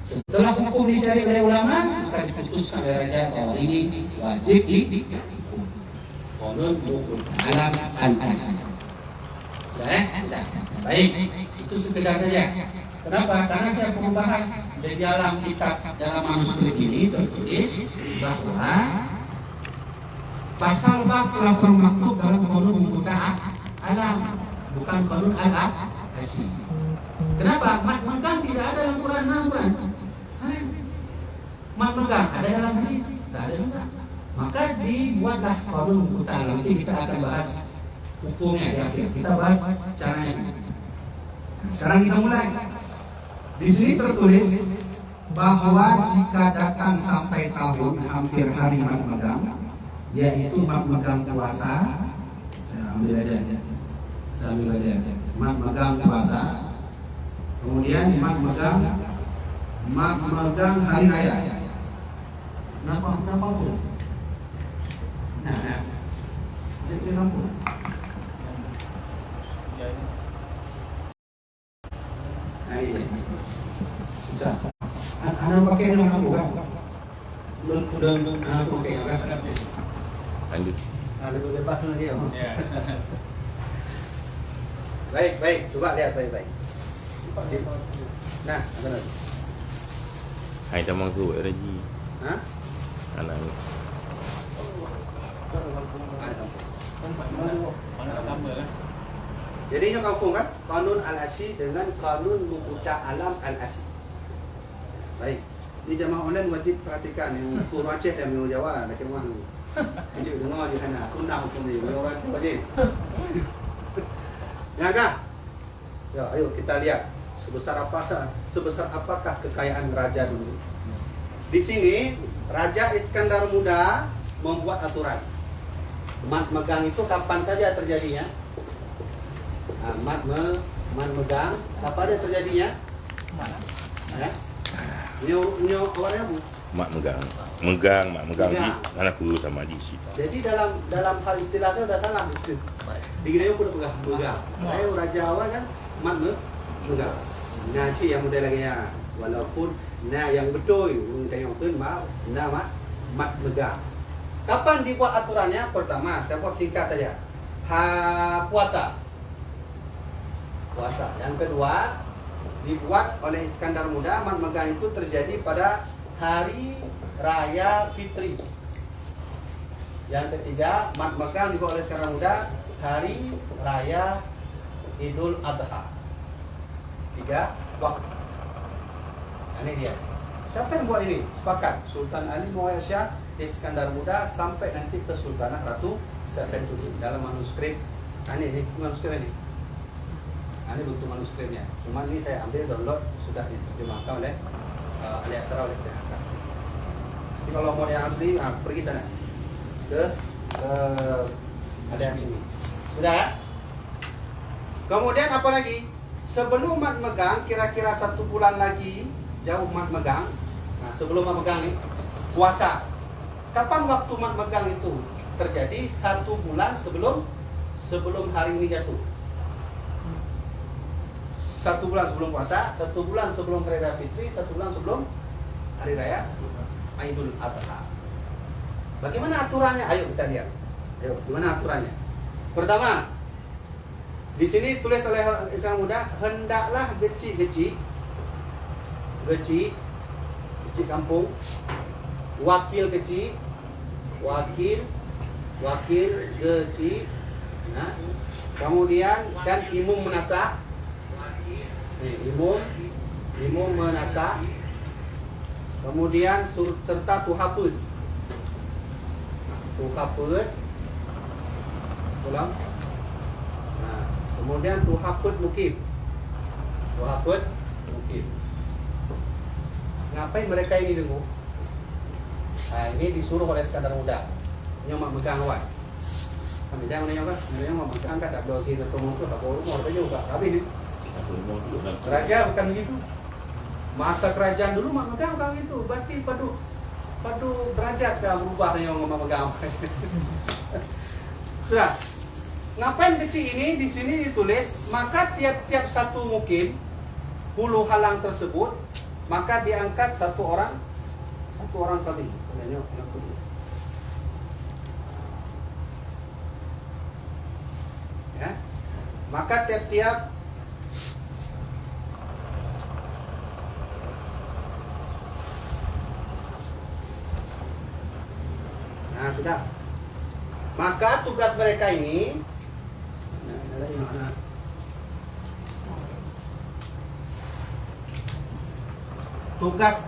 Setelah hukum dicari oleh ulama, maka diputuskan oleh raja bahwa ini wajib dihukum. Qanun hukum alam al-asli. Sudah? Sudah. Baik, itu sekedar saja. Kenapa? Karena saya perlu bahas di dalam kitab, dalam manuskrip ini tertulis bahwa pasal bab telah termaktub dalam qanun hukum alam, bukan qanun al-asli. Kenapa? Mat megang tidak ada dalam Quran Al-Quran. Mat megang ada dalam hadis, tidak ada juga. Maka dibuatlah qanun hukum alam. Nanti kita akan bahas hukumnya ya. Kita bahas caranya. Sekarang kita mulai. Di sini tertulis bahwa jika datang sampai tahun hampir hari mat megang, yaitu mat megang puasa, saya ambil aja, mat megang puasa, kemudian mat megang hari raya. Kenapa pun? Nah, dia lampu. Sudah. Anda pakai dengan lampu kan? Udah aku pakai kan? Lanjut. Lebih bebas dengan dia. Ya. Baik, coba lihat baik-baik. Nah, apa lagi? Hai tamang tu Raji. Hah? Anak. Mana tambah lah. Jadi ini kampung kan? Qanun al-asli dengan qanun muqta alam al-asli. Baik. Ini jamaah online wajib perhatikan yang guru Aceh dan guru Jawa macam mana. Tunjuk dengar di sana. Sunnah hukum ni. Orang wajib. Ya kah? Ya, ayo kita lihat sebesar apakah kekayaan raja dulu. Di sini Raja Iskandar Muda membuat aturan. Mat megang itu kapan saja terjadinya? Mat megang kapan dia terjadinya? Ya? Ini awalnya bu. Mak megang di mana perlu sama di situ. Jadi dalam hal istilahnya sudah salah itu. Dikira pun pegang. Saya raja awal kan mat megang. Ngaji yang model lagi ya. Walaupun yang betul tengok tu mat megang. Kapan dibuat aturannya? Pertama, saya buat singkat saja. Puasa. Yang kedua, dibuat oleh Iskandar Muda. Mat megang itu terjadi pada hari raya Fitri. Yang ketiga, mat megang dibuat oleh Iskandar Muda hari raya Idul Adha. 3 waktu. Ini dia. Siapa yang buat ini? Sepakat. Sultan Ali Muayyad Shah, Iskandar Muda sampai nanti ke Sultanah Ratu Saifuddin dalam manuskrip. Ini manuskrip ini. Ini bentuk manuskripnya. Cuma ini saya ambil download sudah diterjemahkan oleh ahli aksara oleh ahli aksara. Jadi kalau mau yang asli, pergi sana ke ada yang sini. Sudah ya? Kemudian apa lagi? Sebelum mat megang, kira-kira 1 bulan lagi jauh mat megang. Nah, sebelum mat megang nih, puasa. Kapan waktu mat megang itu terjadi? 1 bulan sebelum hari ini jatuh. 1 bulan sebelum puasa, 1 bulan sebelum hari raya Fitri, 1 bulan sebelum hari raya Idul Adha. Bagaimana aturannya? Ayo kita lihat. Ayo, gimana aturannya? Pertama, di sini tulis oleh Iskandar Muda, hendaklah geci kampung, wakil geci, nah, kemudian dan imum menasah, imum menasah, kemudian serta tuhapud, ulang. Nah, kemudian tuhapud mukim. Ngapain mereka ini dulu? Nah, ini disuruh oleh Iskandar Muda. Nyomak megang awal. Kami jangan nyoba, nyomak megang kan tak boleh kita temu tu, tak boleh mau juga. Tapi ini raja bukan begitu. Masa kerajaan dulu mak megang kan itu. Berarti padu derajat dah berubah yang megang. Sudah. Ngapain kecil ini di sini ditulis, maka tiap-tiap satu mukim hulu halang tersebut maka diangkat satu orang qadhi. Ya. Maka tiap-tiap sudah. Maka tugas mereka ini tugas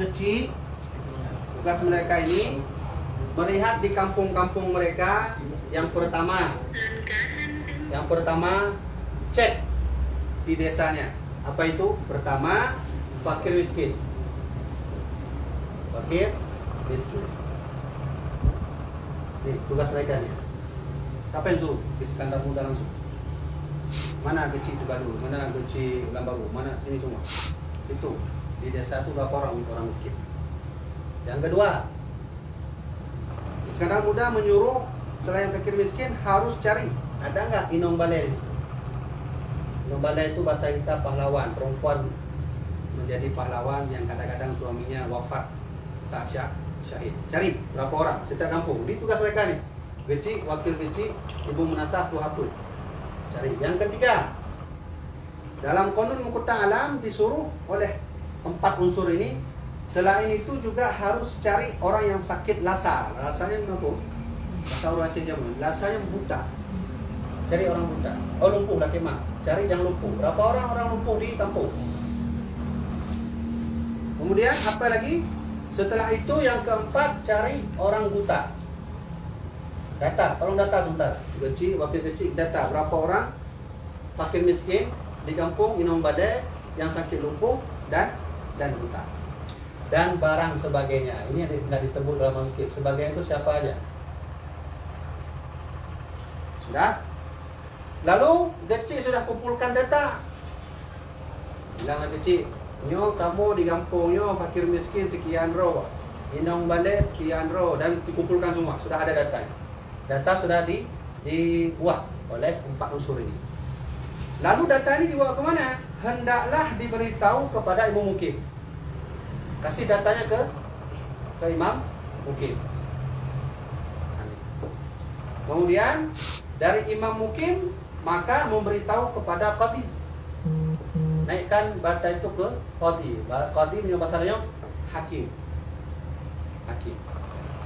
mereka ini melihat di kampung-kampung mereka. Yang pertama cek di desanya. Apa itu? Pertama, fakir miskin. Ini tugas mereka nih. Siapa yang suruh? Iskandar Muda langsung. Mana kecil itu baru, mana kecil Lambaru, mana sini semua. Itu di desa itu berapa orang miskin. Yang kedua, Iskandar Muda menyuruh selain fakir miskin harus cari ada nggak inom balai. Inom balai itu bahasa kita pahlawan, perempuan menjadi pahlawan yang kadang-kadang suaminya wafat saat syahid. Cari berapa orang setiap kampung. Di tugas mereka nih. Geci, wakil geci, ibu menasah, tuh. Cari. Yang ketiga, dalam Qanun Muqta Alam disuruh oleh 4 unsur ini. Selain itu juga harus cari orang yang sakit lasa. Lasanya menapa? Bahasa orang Aceh jaman. Lasanya buta. Cari orang buta. Oh, lumpuh dah kemah. Cari yang lumpuh. Berapa orang lumpuh di kampung? Kemudian apa lagi? Setelah itu yang keempat, cari orang buta. Data, tolong data sebentar. Kecil, wakil kecil, data berapa orang fakir miskin di kampung Inom Badai yang sakit lumpuh dan buta. Dan barang sebagainya. Ini yang tidak disebut dalam manuskrip. Sebagainya itu siapa aja? Sudah? Lalu kecil sudah kumpulkan data. Bilang kecil, nyo kamu di kampungnya fakir miskin sekian roh, Inong Badai sekian roh, dan dikumpulkan semua. Sudah ada datanya. Data sudah dibuat oleh 4 unsur ini. Lalu data ini dibawa ke mana? Hendaklah diberitahu kepada Imam Mukim. Kasih datanya ke Imam Mukim. Kemudian dari Imam Mukim maka memberitahu kepada qadhi. Naikkan data itu ke qadhi. Qadhi punya bahasanya hakim.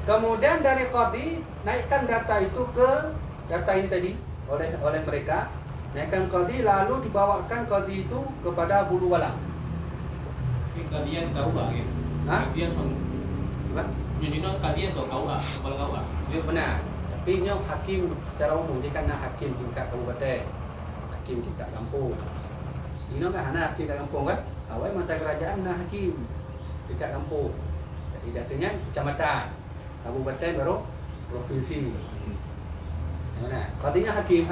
Kemudian dari qadhi naikkan data itu ke data ini tadi oleh mereka. Naikkan qadhi lalu dibawakan qadhi itu kepada hulu walang. Kalian tahu ah, ya? Kalian so. Jadi kalian so kau ah, kepala kau ah. Ya benar. Tapi ini hakim secara umum dia kan hakim tingkat kabupaten, hakim tingkat kampung. Ini kan anak hakim tingkat kampung kan? Awal masa kerajaan nak hakim tingkat kampung. Jadi datanya kecamatan, kabupaten baru provinsi. Mana? Qadhinya hakim.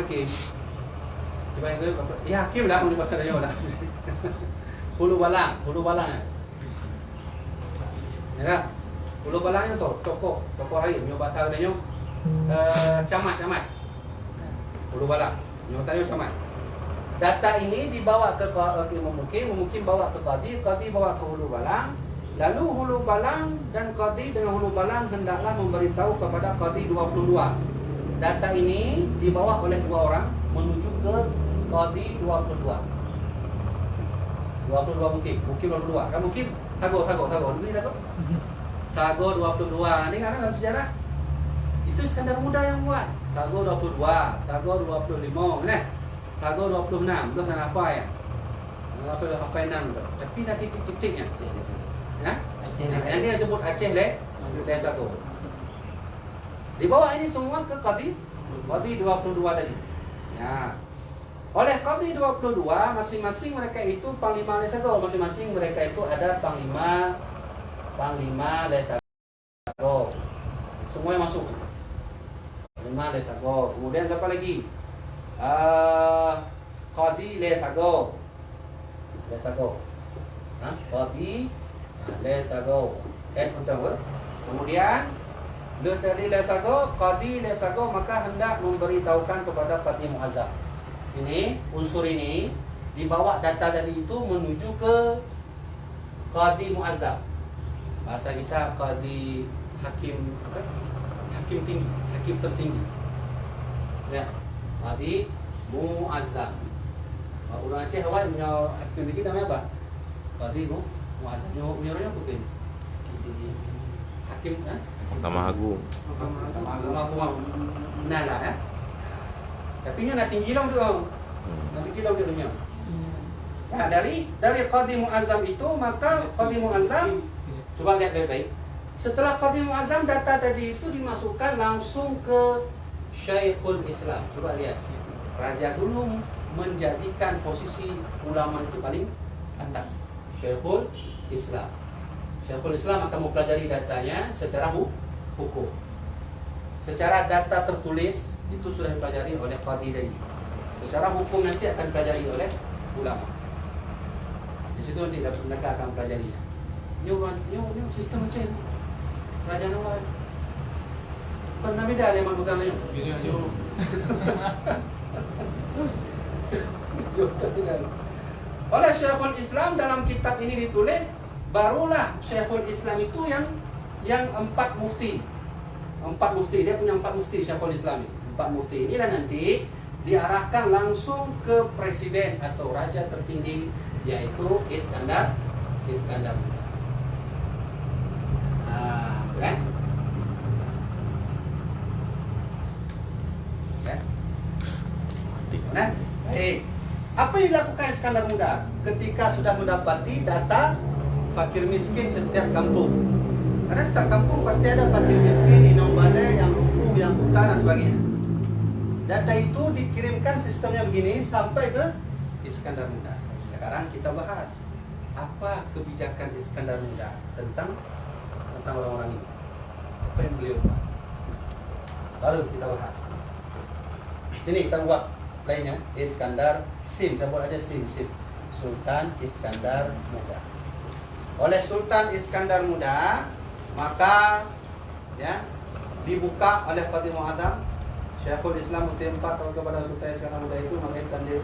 Coba yang tu, ya hakim lah di bahasa dia lah. Hulu balang. Ya kan? Hulu balangnya tu tokoh air, nyo bahasa dia nyo camat. Hulu balang, nyo tanya camat. Data ini dibawa ke Imam Mukim bawa ke qadhi bawa ke hulu balang. Lalu hulu balang dan qadhi dengan hulu balang hendaklah memberitahu kepada qadhi 22. Data ini dibawa oleh 2 orang menuju ke qadhi 22. 22 Mukim 22. Kan Mukim Sago. Ini Sago 22. Ini karena dalam sejarah itu Iskandar Muda yang buat. Sago 22, Sago 25, nah. Sago 26, belum nak hafal ya. Hafal 6. Tapi nak titik-titiknya. Ya? Yang dia sebut Aceh Sago. Di bawah ini semua ke qadhi 22 tadi. Ya. Oleh qadhi 22 masing-masing mereka itu panglima Sago. Masing-masing mereka itu ada panglima Sago. Semuanya masuk. Panglima Sago. Kemudian siapa lagi? Qadhi Sago. Qadhi Sago. Betul. Kemudian dari Qadhi Sago maka hendak memberitahukan kepada Qadhi Muazzam. Ini unsur ini dibawa data dari itu menuju ke qadi muazzam. Bahasa kita qadi hakim apa? Hakim tinggi, hakim tertinggi. Ya, qadi muazzam. Orang Aceh awal punya hakim tinggi namanya apa? Qadi muazzam. Punya bukan? Hakim Mahkamah Agung. Nah lah ya. Tapi nya nak tinggi lah tu. Nak tinggi lah dia. Nah, dari qadi muazzam itu, maka qadi muazzam coba lihat baik-baik. Setelah qadi muazzam, data tadi itu dimasukkan langsung ke Syekhul Islam. Coba lihat. Raja dulu menjadikan posisi ulama itu paling atas. Syekhul Islam. Syekhul Islam akan mempelajari datanya secara hukum. Secara data tertulis itu sudah dipelajari oleh qadi tadi. Secara hukum nanti akan dipelajari oleh ulama. Di situ nanti mereka akan pelajarinya. Ini sistem Aceh. Raja Nawal. Pernah beda ada yang memegang ni. Oleh Syekhul Islam dalam kitab ini ditulis, barulah Syekhul Islam itu yang 4 mufti. 4 mufti, dia punya 4 mufti Syekhul Islam ini. 4 mufti inilah nanti diarahkan langsung ke presiden atau raja tertinggi, yaitu Iskandar. Nah, kan? Ya. Nah, baik. Apa yang dilakukan Iskandar Muda ketika sudah mendapati data fakir miskin setiap kampung? Karena setiap kampung pasti ada fakir miskin, inong balai, yang lumpuh, yang buta dan sebagainya. Data itu dikirimkan sistemnya begini sampai ke Iskandar Muda. Sekarang kita bahas apa kebijakan Iskandar Muda tentang orang-orang ini. Apa yang beliau buat? Baru kita bahas. Sini kita buat lainnya. Iskandar SIM, saya buat aja SIM. Sultan Iskandar Muda. Oleh Sultan Iskandar Muda, maka ya dibuka oleh Qadi Muazzam Syekhul Islam Mufti 4 tahun kepada Sultan Iskandar Muda itu mengaitkan dia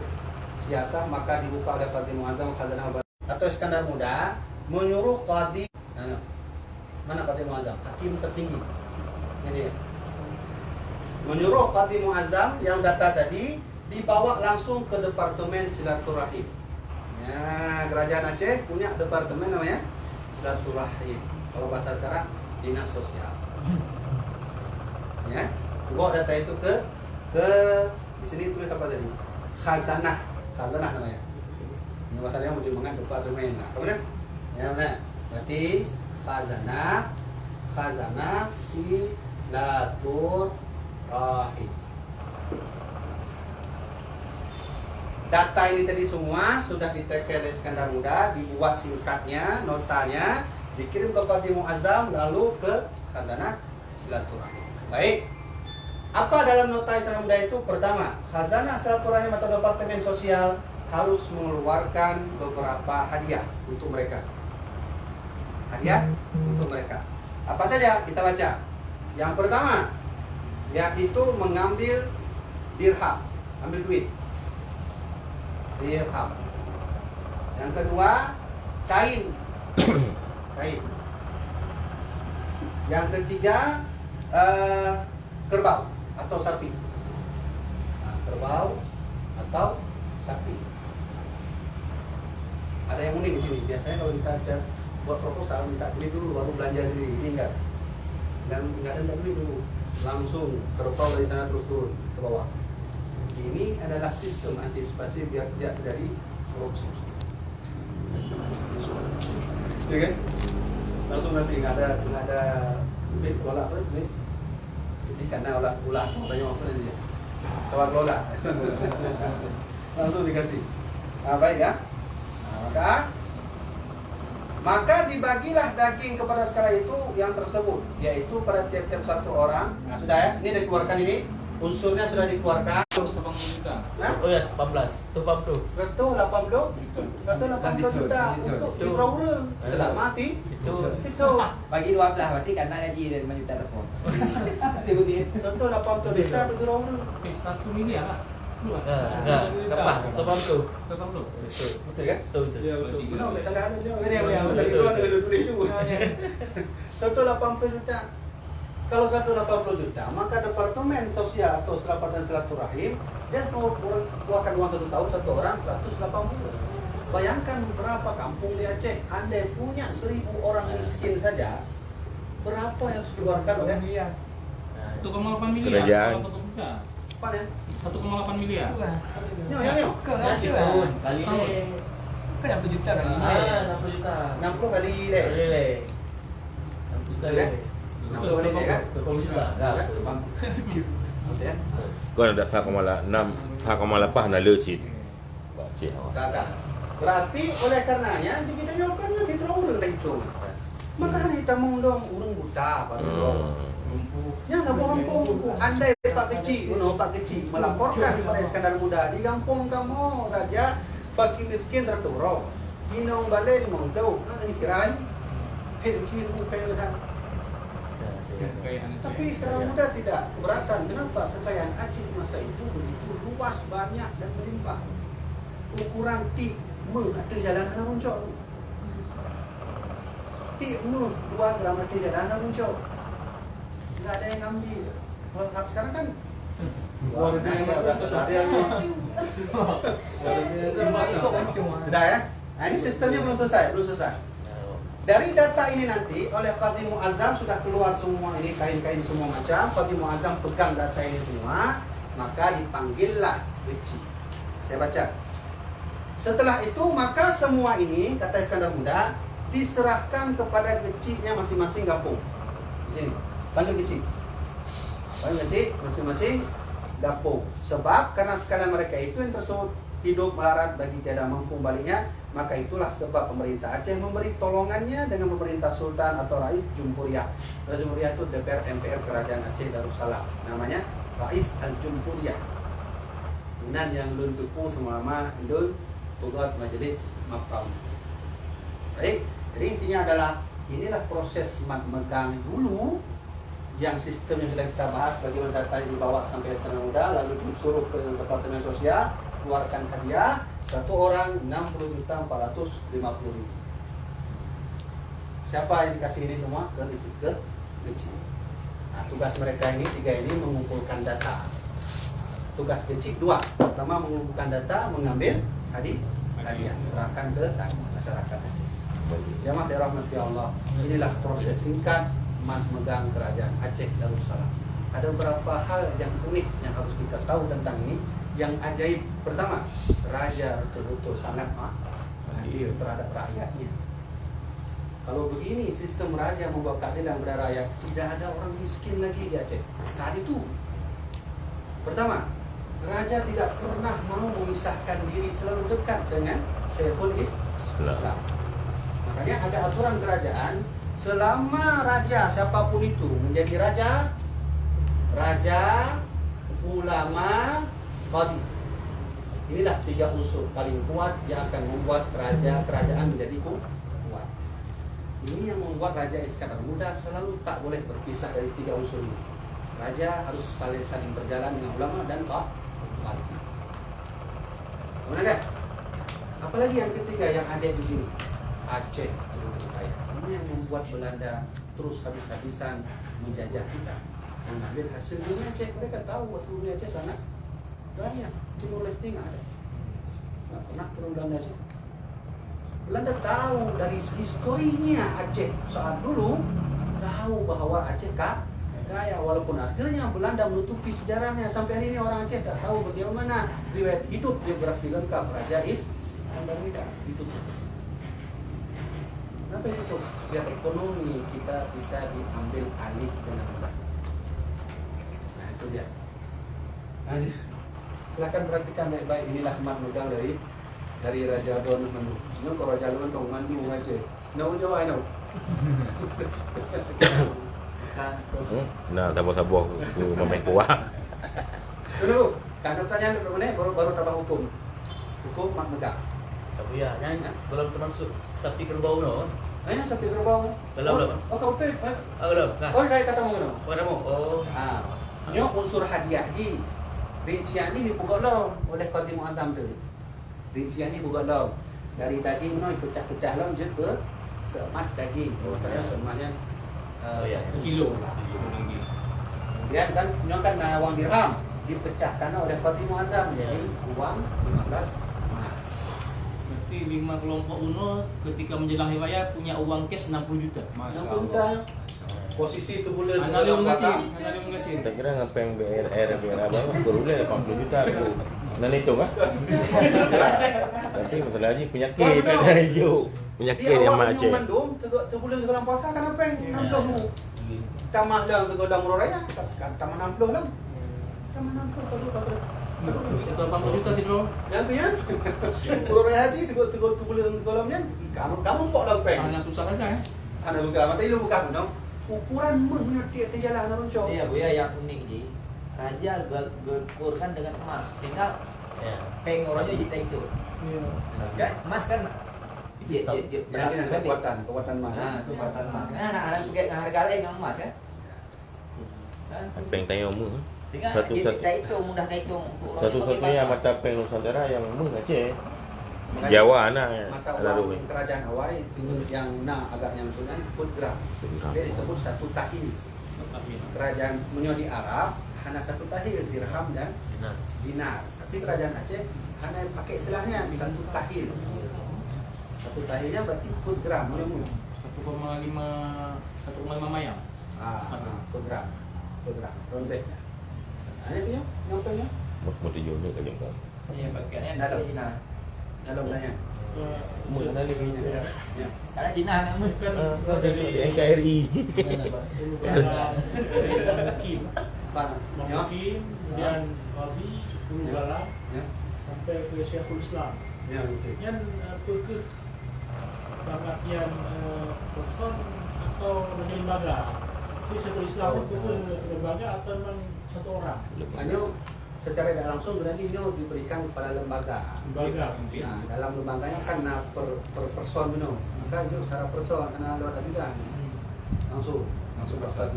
siasah, maka dibuka oleh Qadi Muazzam Khazanah atau Iskandar Muda menyuruh Qadi mana Qadi Muazzam? Hakim tertinggi. Ini dia. Menyuruh Qadi Muazzam yang data tadi dibawa langsung ke Departemen Silaturahim. Ya, Kerajaan Aceh punya departemen namanya Silaturahim. Kalau bahasa sekarang Dinas Sosial. Ya, bawa data itu ke di sini tulis apa tadi? Khazanah namanya. Ini masalahnya mau dimengan departemen lah. Kemudian, ya benar. Berarti Khazanah Silaturahim. Data ini tadi semua sudah ditekel oleh Iskandar Muda, dibuat singkatnya, notanya, dikirim ke Qadi Muazzam, lalu ke Khazanah Silaturahim. Baik. Apa dalam nota Iskandar Muda itu? Pertama, Khazanah Silaturahim atau Departemen Sosial harus mengeluarkan beberapa hadiah untuk mereka. Hadiah untuk mereka. Apa saja? Kita baca. Yang pertama, yaitu mengambil dirham, ambil duit. Dirham. Yang kedua, kain. Yang ketiga, kerbau atau sapi. Kerbau atau sapi. Ada yang unik di sini. Biasanya kalau kita buat proposal minta duit dulu baru belanja sendiri. Ini enggak. Dan enggak ada duit dulu. Langsung kerbau dari sana terus turun ke bawah. Ini adalah sistem antisipasi biar tidak terjadi korupsi. Ya kan? Langsung ngasih nggak ada duit kelola apa duit. Jadi karena ulah banyak apa dia. Sawah kelola. Langsung dikasih. Nah, baik ya. Nah, maka dibagilah daging kepada skala itu yang tersebut, yaitu pada tiap-tiap satu orang. Nah, sudah ya. Ini dikeluarkan ini. Unsurnya sudah dikeluarkan. 80 juta. Oh ya, 18. Tu 80. Betul 80 juta untuk Ibrahura. Telah mati. Itu Bagi 12 berarti karena gaji dia 5 juta tepung. Betul 80 juta untuk Ibrahura. 1 miliar lah. Kapan? Topam tu. Betul betul. Betul. Betul kan? Betul betul. Ya betul. Benar tak kata ada dia. Benar. Dari luar ada beli juga. Total 80 juta. Kalau 180 juta, maka Departemen Sosial atau Serapan dan Silaturahim dia keluarkan uang 1 tahun satu orang 180. Bayangkan berapa kampung di Aceh. Andai punya 1000 orang miskin saja, berapa yang harus dikeluarkan oleh 1,8 miliar. Kerajaan. apa ya? 1,8 miliar. Nyo. Kali Tahun. le. Kenapa juta kan? 60 juta. 60 kali le. Kali le. 60 juta le. 60 kali le kan? 20 juta. Dah. Betul ya? Kau nak 1,8 nak lecit. Cik. Kakak. Berarti oleh karenanya kita nyokannya kita urang dah itu. Makanya kita mengundang urang buta pada ya nggak bohong. Andai Pak Kecil, Pak Kecil melaporkan kepada Iskandar Muda di kampung kamu raja fakir miskin terturun. Ginong balen mau jauh kan ini kirain. Kiri bukan dan tapi Iskandar Muda tidak keberatan. Kenapa? Kekayaan Aceh masa itu begitu luas, banyak dan berlimpah. Ukuran ti ada jalan ada muncul. Ti 2 gram ada jalan ada muncul. Nggak ada yang ambil. Kalau sekarang kan sudah ya. Nah, ini sistemnya belum selesai. Dari data ini nanti oleh Qadhi Mu'azzam sudah keluar semua ini kain-kain semua macam. Qadhi Mu'azzam pegang data ini semua, maka dipanggillah Geci. Saya baca. Setelah itu maka semua ini kata Iskandar Muda diserahkan kepada Gecinya masing-masing kampung. Di sini. Panggil Geci. Masing-masing dapur. Sebab karena sekalian mereka itu yang tersebut hidup melarat bagi tiada mampu baliknya, maka itulah sebab pemerintah Aceh memberi tolongannya dengan pemerintah Sultan atau Rais Jumpuriah. Rais Jumpuriah itu DPR MPR Kerajaan Aceh Darussalam. Namanya Rais Al-Jumpuriah. Inan yang lun tupu selama lun tugas majelis maqam. Baik, jadi intinya adalah inilah proses megang dulu yang sistem yang sudah kita bahas, bagaimana data yang dibawa sampai Iskandar Muda, lalu disuruh ke Departemen Sosial, keluarkan hadiah, satu orang 60.450.000. Siapa yang dikasih ini semua? Ke Geci. Nah, tugas mereka ini 3 ini mengumpulkan data. Tugas Geci 2, pertama mengumpulkan data, mengambil hadiah, serahkan ke masyarakat. Jamaah dirahmati Allah, inilah proses singkat megang Kerajaan Aceh Darussalam. Ada beberapa hal yang unik yang harus kita tahu tentang ini. Yang ajaib, pertama, raja betul-betul sangat adil terhadap rakyatnya. Kalau begini sistem raja membawa keadilan kepada rakyat, tidak ada orang miskin lagi di Aceh saat itu. Pertama, raja tidak pernah mau memisahkan diri, selalu dekat dengan Syekhul Islam. Makanya ada aturan kerajaan, selama raja siapapun itu menjadi raja, ulama, qadhi. Inilah 3 unsur paling kuat yang akan membuat kerajaan menjadi kuat. Ini yang membuat Raja Iskandar Muda selalu tak boleh berpisah dari 3 unsur ini. Raja harus saling berjalan dengan ulama dan qadhi. Benar kan? Apalagi yang ketiga yang ada di sini, Aceh. Ini yang membuat Belanda terus habis-habisan menjajah kita, mengambil hasil dunia Aceh. Mereka tahu hasil dunia Aceh sangat banyak. Timur Leste nggak ada, nggak pernah turun Belanda sih. Belanda tahu dari historinya Aceh saat dulu, tahu bahwa Aceh kaya, walaupun akhirnya Belanda menutupi sejarahnya. Sampai hari ini orang Aceh tak tahu bagaimana riwayat hidup geografi lengkap Raja Iskandar Muda. Ditutup. Kenapa itu? Biar ekonomi kita bisa diambil alih dengan mudah. Nah itu dia. Nah, silakan perhatikan baik-baik. Inilah mat megang dari Raja Don Manu. Ini kalau Raja Don dong Manu aja. No jawab no. Nah, tabah-tabah aku memain kuah. Dulu, kan pertanyaan mana? Baru tambah hukum. Hukum mat megang. Tapi ya, yang belum termasuk sapi kerbau no. Sapi kerbau. Belum. Oh, kau pun. Belum. Nah. Oh, dari kata mau no. Pada mau. Oh. Nyo unsur hadiah ji. rincian ini bugolong oleh Qadhi Mu'azzam tu. Rincian ini bugolong. Dari tadi menoi pecah-pecah long je ke seemas daging. Terus seemasnya sekilo. Kemudian kan punya kan wang dirham dipecahkan oleh Qadhi Mu'azzam jadi uang 15 emas. Berarti 5 kelompok UNO ketika menjelang hari raya punya uang cash 60 juta. 60 juta. Posisi tu bulan Anda terima kasih. Kita kira ngepeng BRR abang berulai 80 juta tu. Dan itu kan? Tapi masalah lagi penyakit ada hijau. Penyakit yang mak Aceh. Mandum sebulan sebulan puasa kan apa yang 60 tamah dah segodang raya tamah 60 lah. Tamah 60 kalau Itu 80 juta sih, Bro. yang tu kan raya hati sebulan segolamnya kamu pok dah peng. Hanya susah saja ya. Ana buka mata lu buka pun ukuran mun tiap jalan orang cowok. Iya, Buya, yang unik ji. Raja gekurkan dengan emas. Tinggal peng orangnya kita itu. Kan emas kan Kekuatan emas. Nah, itu kekuatan emas. Nah, anak pakai harga lain dengan emas kan? Peng tanya umur. Tinggal Satu-satu. kita hitung, mudah hitung. Satu-satunya mata peng Nusantara yang Aceh. Jawa anak Mata ada uang dua. kerajaan Hawaii yang agak yang sunan pudra. Dia disebut satu tahil. Kerajaan menyo di Arab hanya satu tahil dirham dan dinar. Tapi kerajaan Aceh hanya pakai istilahnya satu tahil. Satu tahilnya berarti pudra menyo. 1,5 mayang. Pudra. Rombek. Ada punya? Yang punya? Mau tujuh ni kali kau. Iya, pakaiannya Dalam. dari Cina. Dalam nanya. Mula tadi punya. Karena Cina namanya. Kau tengok di NKRI. Mungkin kemudian Qadhi Mubarak Ya. sampai ke Syekhul Islam. Ya, okey. Yang apakah pengertian person atau lembaga? Itu Syekhul Islam itu lembaga atau memang satu orang? Hanya secara tidak langsung berarti ini diberikan kepada lembaga. Lembaga. Nah, dalam lembaganya kan per person minum. Maka itu secara person karena lewat tadi kan langsung ke stad.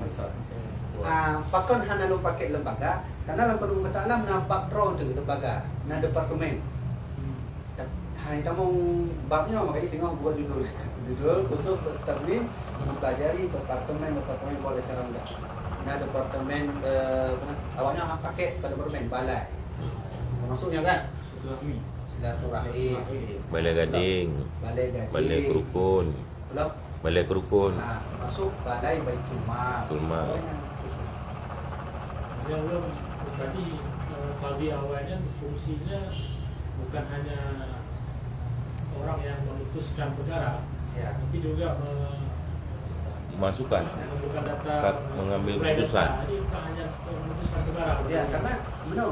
Pakon hanya lu pakai lembaga karena dalam perlu kata alam nampak draw tu lembaga, nah departemen. Hai kamu babnya makanya tengok buat judul khusus tadwin mempelajari departemen boleh secara mudah. Nah departemen awalnya pakai ke departemen balai. Maksudnya kan silaturahmi, Balai Gading, Balai Kerukun, belum Balai Kerukun. masuk balai Baitul Mal. Baitul Mal. Yang belum tadi Qadhi awalnya fungsinya bukan hanya orang yang memutuskan perkara, Ya. tapi juga Masukan. membuka data, Mengambil memulai keputusan. data. Jadi bukan hanya memutuskan perkara. Ya, karena benar.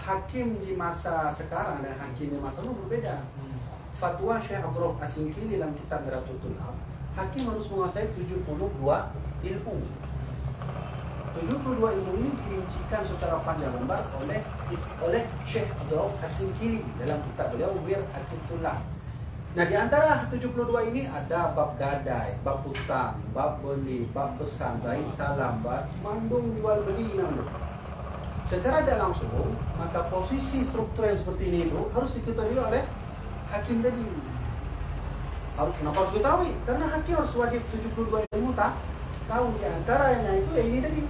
Hakim di masa sekarang dan hakim di masa lalu berbeda. Fatwa Syekh Abdul Rauf As-Singkili dalam kitab Miratul Ab, hakim harus menguasai 72 ilmu. 72 ilmu ini dirincikan secara panjang lebar oleh Syekh Abdul Rauf As-Singkili dalam kitab beliau Miratul Ab. Nah, di antara 72 ini ada bab gadai, bab hutang, bab beli, bab pesan, baik salam, bab mandung jual beli namanya. Secara tidak langsung, maka posisi struktur yang seperti ini itu harus diketahui oleh hakim tadi. Kenapa harus diketahui? Karena hakim harus wajib 72 ilmu tahu di antaranya itu ini tadi.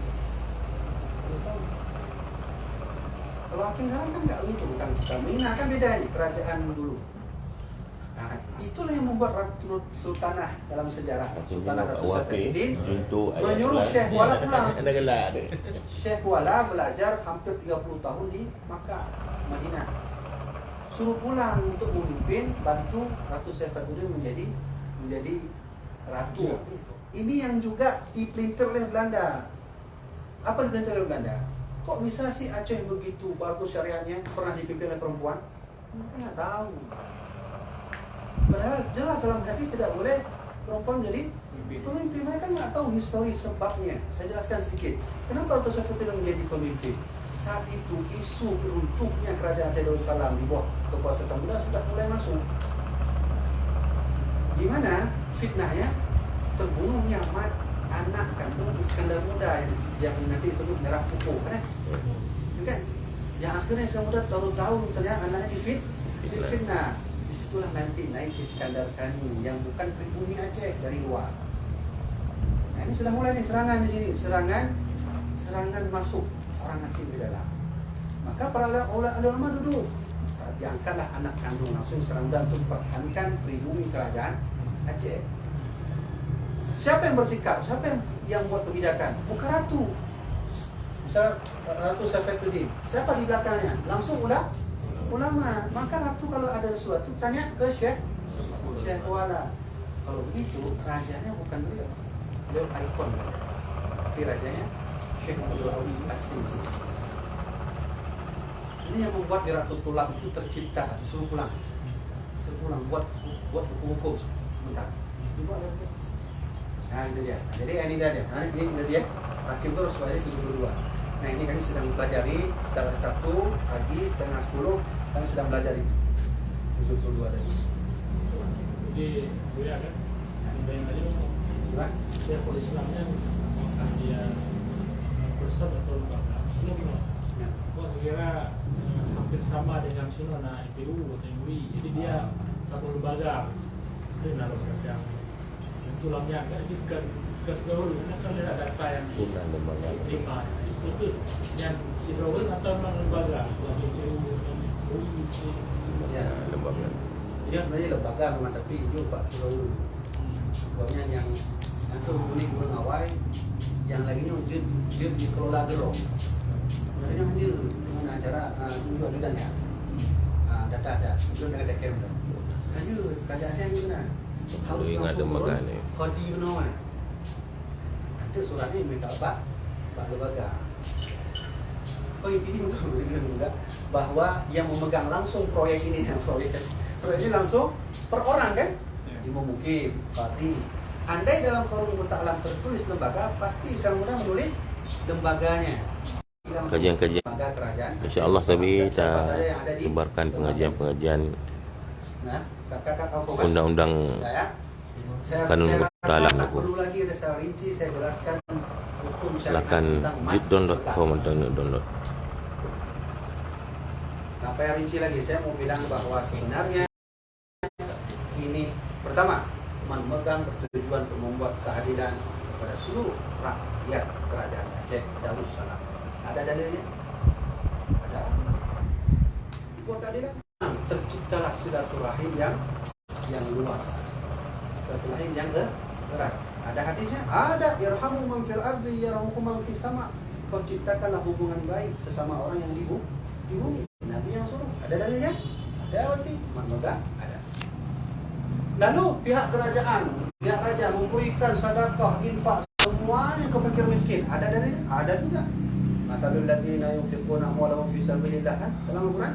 Kalau hakim sekarang kan nggak begitu, bukan kita Mina kan beda nih kerajaan dulu. Nah, itulah yang membuat Ratu Sultanah dalam sejarah Sultanah Ratu Saifuddin menyuruh Syekh Wala pulang. Ada gelak ada. Syekh Wala belajar hampir 30 tahun di Makkah, Madinah. Suruh pulang untuk memimpin bantu Ratu Saifuddin menjadi ratu. Ini yang juga dipelintir oleh Belanda. Apa dipelintir oleh Belanda? Kok bisa sih Aceh begitu bagus syariatnya pernah dipimpin oleh perempuan? Mereka nggak tahu. Padahal jelas dalam hadis tidak boleh perempuan menjadi pemimpin. Mereka nggak tahu histori sebabnya. Saya jelaskan sedikit. Kenapa Ratu Saifuddin menjadi pemimpin? Saat itu isu runtuhnya kerajaan Aceh Darussalam di bawah kekuasaan Samudra sudah mulai masuk. Di mana fitnahnya terbunuhnya anak kandung Iskandar Muda yang nanti disebut Merah Pupuk, kan? kan? Yang akhirnya sekarang udah tahu ternyata anaknya difitnah. Disitulah nanti naik Iskandar Sani yang bukan pribumi Aceh, dari luar. Nah ini sudah mulai nih serangan di sini, serangan masuk orang asing di dalam. Maka para ulama duduk, diangkatlah anak kandung langsung sekarang udah untuk mempertahankan pribumi kerajaan Aceh. Siapa yang bersikap? Siapa yang buat kebijakan? Bukan ratu. Misal Ratu Safetuddin, siapa di belakangnya? Langsung ulama. Maka ratu kalau ada sesuatu tanya ke Syekh Wala. Kalau begitu rajanya bukan beliau ikon kan? Tapi rajanya Syekh Abdul Qasim. Ini yang membuat di Ratu Tulang itu tercipta. Suruh pulang, buat hukum sebentar. Dibuat lagi. Nah itu dia. Jadi ini dia. Nah ini dia. Hakim itu Rasulullah 72. Nah ini kami sedang mempelajari setelah Sabtu pagi setengah 10 kami sedang belajar 72 tadi. Jadi gue ya kan, bayang aja dong. Dia polis Islamnya apakah dia person atau lembaga? Belum. Ya. Gua kira hampir sama dengan Sinona IPU atau MUI. Jadi dia satu lembaga. Ini lembaga yang tulangnya agak dekat dahulu, karena kan ada data yang Bukan lembaga. diterima. Itu yang si Dawud atau memang lembaga? Ya. Lembaga. Dia sebenarnya lembaga memang, tapi itu Pak Suraulu. Pokoknya yang itu unik mengawai, yang lagi dia dikelola gerong. Sebenarnya hanya dengan acara tunjuk ajudan ya. Data ada, itu dengan dekem tu. Hanya kerajaan saya gimana? Harus Ingat lembaga ni. Kodi benar. Ada suratnya mereka Pak lembaga. Kau ini enggak bahwa yang memegang langsung proyek ini proyek ini langsung per orang kan? Imam Mukim, Parti. Andai dalam Forum Muta'alam tertulis lembaga, pasti Islam mudah menulis lembaganya. Kajian-kajian. Lembaga kerajaan. InsyaAllah tapi kita sebarkan pengajian-pengajian Nah, kakak undang-undang kanun muta'alam aku. Perlu lagi ada saya rinci, saya jelaskan hukum Silakan download form download. Apa yang rinci lagi? Saya mau bilang bahwa sebenarnya ini pertama memegang bertujuan untuk membuat keadilan kepada seluruh rakyat kerajaan Aceh Darussalam. Ada dalilnya? Ada. Buat keadilan. Terciptalah silaturahim yang luas. Silaturahim yang erat. Ada hadisnya? Ada. Irhamu man fil ardi yarhamukum man fis sama. Kau ciptakanlah hubungan baik sesama orang yang di bumi. Nabi yang suruh. Ada dalilnya? Ada berarti. Memegang? Ada. Lalu pihak kerajaan, pihak raja memberikan sedekah, infak semuanya ke fakir miskin. Ada dalilnya? Ada juga. Matalul ladzina yunfiquna amwalahum fi sabilillah kan? Dalam Al-Quran,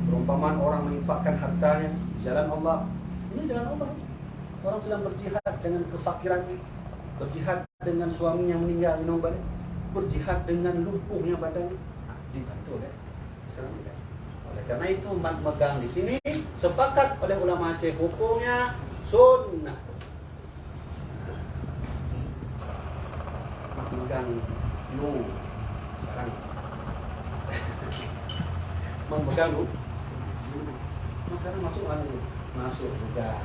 perumpamaan orang menginfakkan hartanya di jalan Allah. Ini jalan Allah. Orang sedang berjihad dengan kefakirannya, berjihad dengan suaminya meninggal di nombor, berjihad dengan lumpuhnya badannya. Dibantu oleh Islam. Oleh karena itu mat megang di sini sepakat oleh ulama Aceh hukumnya sunnah. Mat megang lu sekarang memegang lu. Sekarang masuk juga.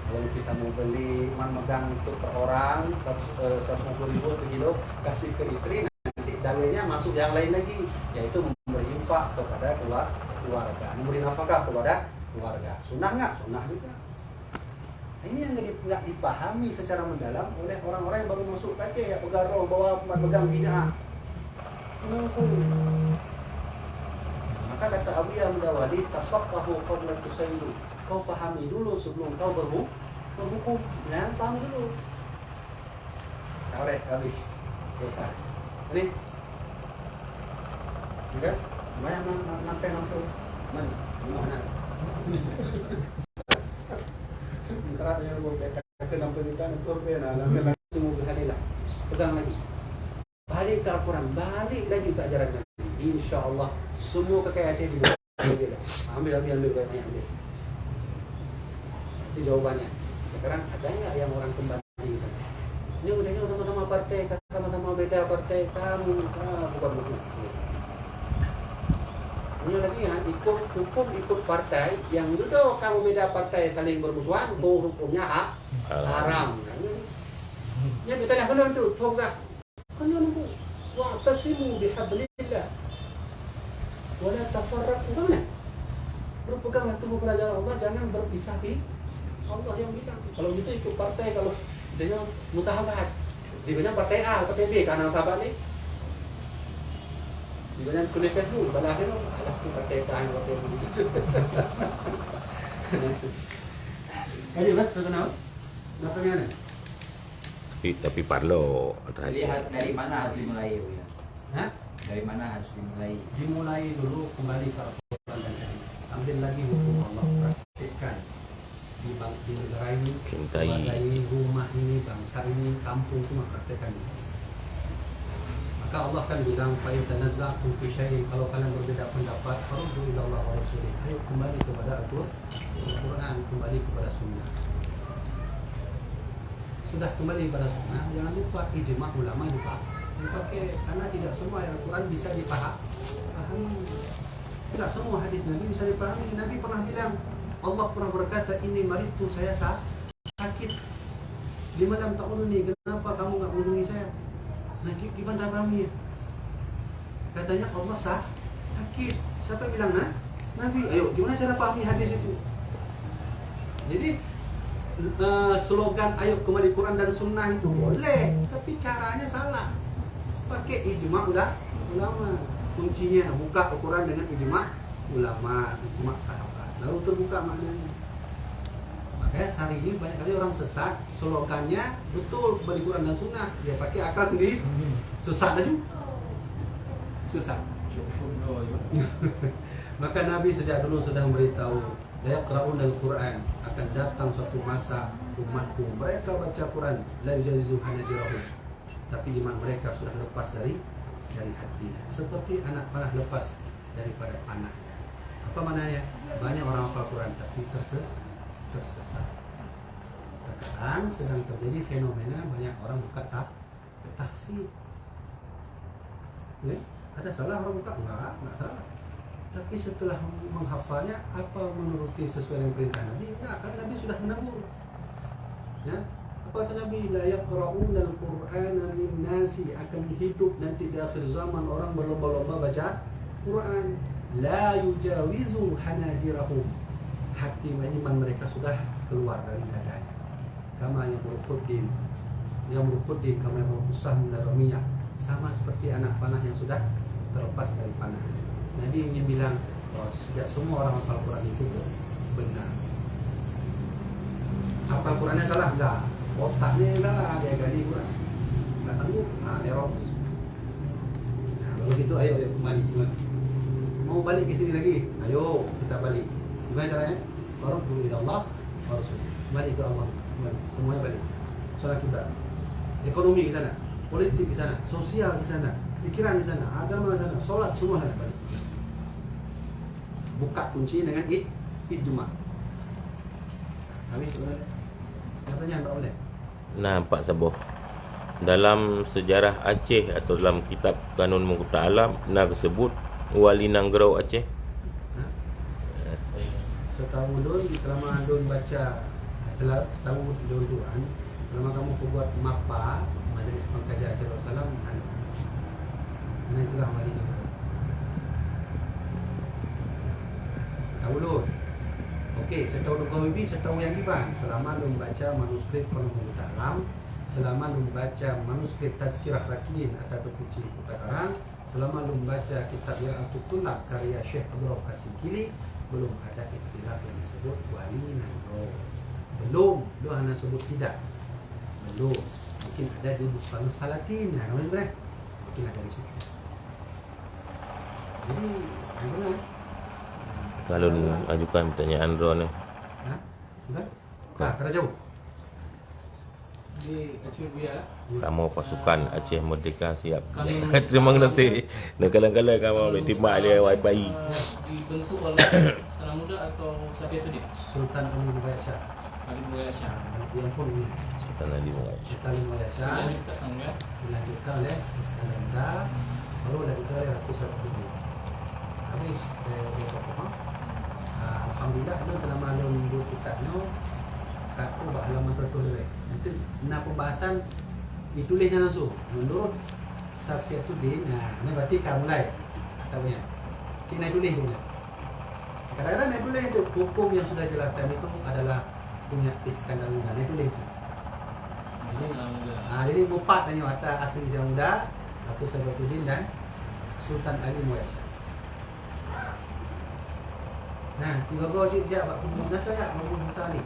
Kalau kita mau beli memegang untuk per orang 150.000 per kilo kasih ke istri, nanti dalilnya masuk yang lain lagi, yaitu memberi infak kepada keluarga, memberi nafkah kepada keluarga. Sunnah nggak? Sunnah juga. Ini yang nggak dipahami secara mendalam oleh orang-orang yang baru masuk Aceh, ya pegarong bawa pegang bid'ah. Maka kata Abu Mudawali, tafaqahu qabla tusayyidu. Kau fahami dulu sebelum kau berhukum. Nah, pahami dulu. Boleh, habis. Selesai. Ini. Juga? Mana nampai. Mana? Mana? Intera yang boleh ke nampai kita untuk pena, nampai semua berhadilah. Pegang lagi. Balik ke Al-Quran, balik lagi ke ajaran Nabi. InsyaAllah semua kekayaan Aceh dibuat. Ambil. Itu jawabannya. Sekarang ada nggak yang orang kembali di sana? Ini udahnya sama-sama partai, sama-sama beda partai, kamu bukan begitu. Punya lagi kan ikut hukum ikut partai yang duduk kamu beda partai saling bermusuhan, hukumnya haram. Ya kita dah belum tu, tongga. Kan nunggu. Wa tasimu bihablillah. Wala tafarraqu mana? Berpeganglah teguh kepada Allah, jangan berpisah di Allah yang bilang. Kalau gitu ikut partai, kalau dengan mutahabat. Dia partai A, partai B, karena sahabat ni. Dia kuliah dulu, pada akhirnya alah tu partai A, partai B. Kaji lah, tu kenapa? Kenapa ni? Tapi parlo Lihat dari mana harus dimulai ya? Hah? Dari mana harus dimulai? Dimulai dulu kembali ke Al-Quran dan Hadis. Ambil lagi hukum Allah, praktikkan di negara ini, Cintai. keluarga ini, rumah ini, bangsa ini, kampung semua praktikkan. Maka Allah kan bilang, "Fa yatanaza'tum fi syai'in", kalau kalian berbeda pendapat, faruddu ila Allah wa rasulih. Ayo kembali kepada Al-Quran, kembali kepada sunnah. Sudah kembali pada sunnah, jangan lupa ijma' ulama dipakai, karena tidak semua Al-Quran bisa dipahami. Tidak semua hadis Nabi bisa dipahami. Nabi pernah bilang, Allah pernah berkata, "Ini maritu, saya sakit. Lima lam ta'uduni, kenapa kamu enggak mengunjungi saya?" Nah, gimana pahami? Katanya Allah sakit. Siapa yang bilang? Nabi. Ayo, gimana cara pahami hadis itu? Jadi slogan ayo kembali Quran dan Sunnah itu boleh, tapi caranya salah. Pakai ijma' ulama. Kuncinya buka Al-Quran dengan ijma' ulama, ijma' sahabat. Lalu terbuka maknanya. Makanya hari ini banyak kali orang sesat, slogannya betul kembali Quran dan Sunnah, dia pakai akal sendiri, sesat aja. Susah. Maka Nabi sejak dulu sudah memberitahu, la yaqra'una al-Quran, akan datang suatu masa umatku mereka baca Quran, la yujawizu hanajirahum, tapi iman mereka sudah lepas dari hati, seperti anak panah lepas daripada panah. Apa maknanya? Banyak orang hafal Quran tapi tersesat. Sekarang sedang terjadi fenomena banyak orang buka tahfidz. Ada salah orang buka? Enggak salah. Tapi setelah menghafalnya, apa menuruti sesuai dengan perintah Nabi? Enggak, karena Nabi sudah menegur. Ya, apa kata Nabi? La yaqra'una al-Qur'ana lin-nasi, akan hidup nanti di akhir zaman orang berlomba-lomba baca Quran. La yujawizu hanajirahum, hati iman mereka sudah keluar dari dadanya. Kama yang merukuddin, kama yang usah menaramiyah, sama seperti anak panah yang sudah terlepas dari panah. Nabi ingin bilang bahwa sejak semua orang hafal Quran itu benar. Hafal Qurannya salah enggak? Otaknya yang salah, dia gali Quran. Enggak sanggup, error. Nah, kalau gitu ayo kembali. Mau balik ke sini lagi? Ayo kita balik. Gimana caranya? Orang dulu ila Allah, Rasul. Kembali ke Allah. Semuanya balik. Soal kita, ekonomi ke sana, politik ke sana, sosial ke sana, pikiran ke sana, agama ke sana, sholat semua sana balik. Buka kunci dengan ijma'. Habis boleh. Katanya tak boleh. Nampak saboh. Dalam sejarah Aceh atau dalam kitab Kanun Muqta Alam disebut Wali Nanggrau Aceh. Setahu Dun, selama Dun baca, setahu Dun Tuhan, selama kamu buat mapa Majlis Pengkajian Aceh Darussalam, mana istilah Wali Nanggrau? Setahu Dun. Okey, setahu Dun Qawibi, setahu yang Iban. Selama Dun baca manuskrip Kanun Muqta Alam, selama Dun baca manuskrip Tazkirah Rakin atau Kunci Karang, selama lu membaca kitab Ya'atul Tulab karya Syekh Abdul Rahman As-Sikili, belum ada istilah yang disebut Wali Nanggrau. Belum, lu hanya sebut tidak. Belum. Mungkin ada di Bustan Salatin, ya, boleh. Mungkin ada di situ. Jadi, gimana? Kalau ajukan pertanyaan Ron ni. Sudah? Kerana jauh. Di Aceh Buya. Kamu pasukan Aceh Merdeka siap. Terima kasih. Dan kadang-kadang kamu boleh timbak dia wifi. Dibentuk oleh Salam Muda atau siapa itu dia? Sultan Ali Mughayasha. Ali Mughayasha. Yang pun ini. Sultan Ali Mughayasha. Sultan Ali Mughayasha. Dilanjutkan ya. Dilanjutkan oleh Iskandar Muda, baru dilanjutkan oleh Ratu Sarkodie. habis alhamdulillah dia telah maklum dua kitab ni kat halaman 100 dia. Itu nak pembahasan ditulisnya langsung menurut Safiatuddin. Ini berarti kamu mulai tak punya. Kita nak tulis dulu. Kadang-kadang nak tulis itu hukum yang sudah jelaskan itu adalah punya Iskandar Muda. Nak tulis itu. Jadi 4 tanya atas asli Iskandar Muda, Ratu Safiatuddin dan Sultan Ali Muazzam. Nah, tiga gol je buat hukum nak tak hukum Sultan Ali.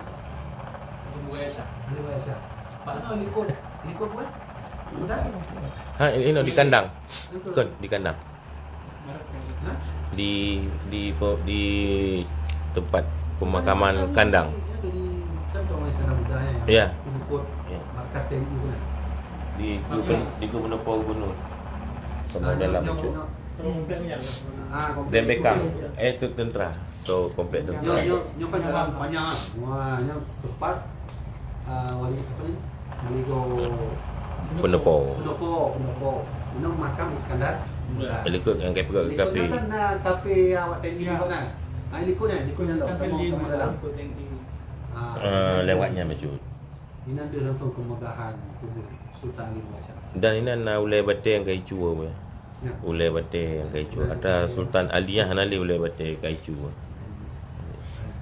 Muazzam. Ali Muazzam. Pak no likut buat. Sudah? Ini di kandang. Bukan di kandang. Ha? Di tempat pemakaman kandang. Jadi kan orang Iskandar Muda Ya. Likut Ya. markas TNI pun. Di Gubernur Gubernur. Sama dalam itu. Komplek ni yang Dan Bekang. Itu tentera. So komplek tentera. Nyo kan dalam banyak. Wah, nyo tepat wali apa ni? Maligo Pendopo. Ini makam Iskandar Muda. Likut yang kayak pergi ke kafe. Kan kafe awak TNI Ya. juga kan? Likutnya Kafe Lin dalam. Lewatnya maju. Ini dia langsung kemegahan kubur Sultan Ali Muazzam. Dan ini na ulai bate yang kai cua be. Ya. Ulai bate yang kai cua. Ada Sultan Aliyah nali ulai bate kai cua.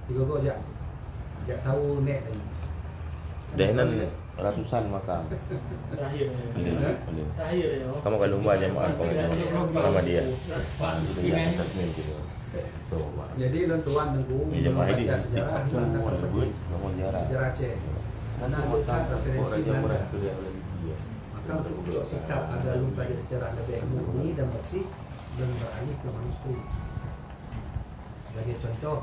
Tiga go jak. Jak tahu nek tadi. Dan ini ratusan makam. terakhir. Boleh. Terakhir ya. Kamu kalau lumba jemaah sama dia. Itu yang statement gitu. Jadi lon tuan tengku Ini jemaah ini baca sejarah semua lebut, kamu jarang. sejarah Aceh. Karena ada referensi Belanda. Maka untuk sikap agar lu belajar sejarah lebih murni dan bersih dan beralih ke manuskrip. Sebagai contoh,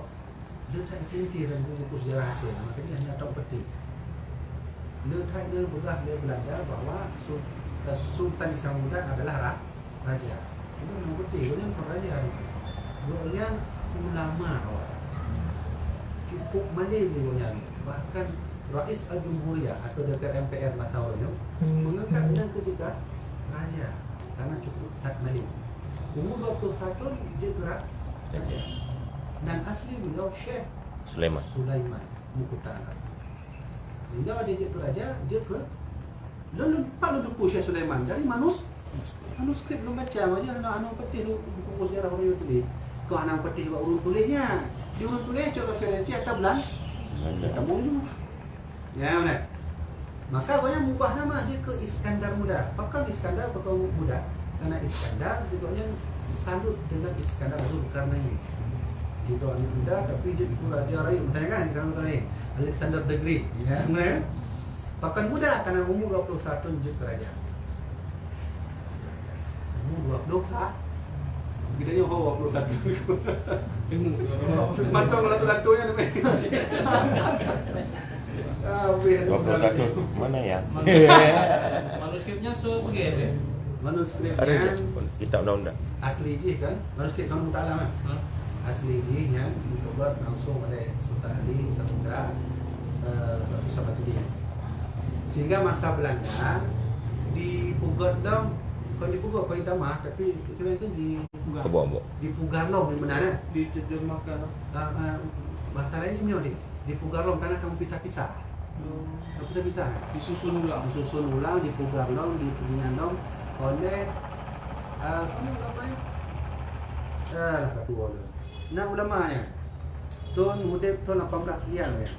dia tak teliti dan buku sejarah Aceh. Maka dia hanya tahu peti. Dia berah dia Belanda bahawa Sultan Iskandar Muda adalah raja. Ini memang peti, ini raja. Yang ulama awak cukup malih dia. Bahkan Rais Al-Jumhuriyah atau DPR MPR Matawalnya mengangkat dengan ketika raja karena cukup tak malih. Umur 21 dia gerak dan asli beliau Syekh Sulaiman. Sulaiman Mukhtar. Hingga dia ke raja, dia ke lalu pak lu Syekh Sulaiman dari manuskrip belum baca aja anak peti buku sejarah orang itu. Kau anak peti buat urut tulisnya. Di urut tulis cok referensi atau bulan. Kita mulu. Ya, benar. Maka banyak mubah nama dia ke Iskandar Muda. Apakah Iskandar atau Muda? Karena Iskandar juga salut dengan Iskandar Zulkarnain. Tidak hanya muda tapi dia raja raya. Misalnya kan Iskandar Zulkarnain, Alexander the Great. Ya, benar. Bahkan muda karena umur 21 dia kerajaan. Umur 20 kita ni ho 21. Mantong latu-latunya ni. Ah, 21 mana ya? Manuskripnya begitu. Manuskripnya Kitab undang-undang. asli je kan? Manuskrip kamu tak lama. Asli je yang dibuat langsung oleh Sultan Ali Muda Ratu Safiatuddin. Sehingga masa Belanda dipugar dong. Bukan dipugar Perintah Mah, tapi itu di Kebobok. di Pugarlong di mana? Diterjemahkan. Bahasa lain ni di Pugarlong karena kamu pisah-pisah. Pisah-pisah. Disusun ulang. Disusun ulang di Pugarlong di Peninganong oleh ini ulama ni. Lah kata ulama. Nah ulamanya. Tun Mudib tahun 18 sekian ya.